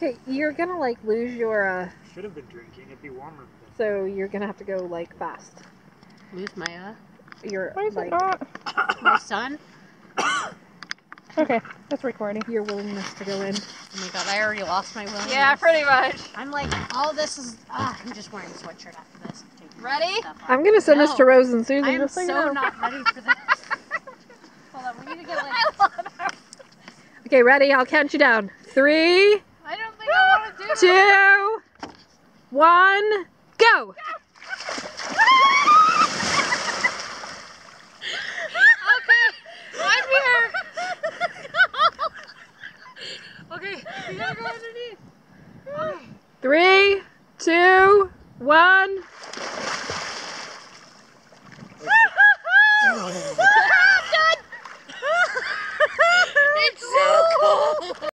Okay, you're gonna like lose your. Should have been drinking. It'd be warmer. So you're gonna have to go like fast. Lose my Your Why is like it not? my son. Okay, that's recording. your willingness to go in. Oh my god, I already lost my willingness. Yeah, pretty much. I'm like, all this is. I'm just wearing a sweatshirt after this. Ready? I'm gonna send this to Rose and Susan. I am just so you know. not ready for this. Hold on, we need to get like. Okay, ready? I'll count you down. 3, I don't think I want to do 2, 1, go! I'm here. Okay, you gotta go underneath. Okay. 3, 2, 1. It's so cold.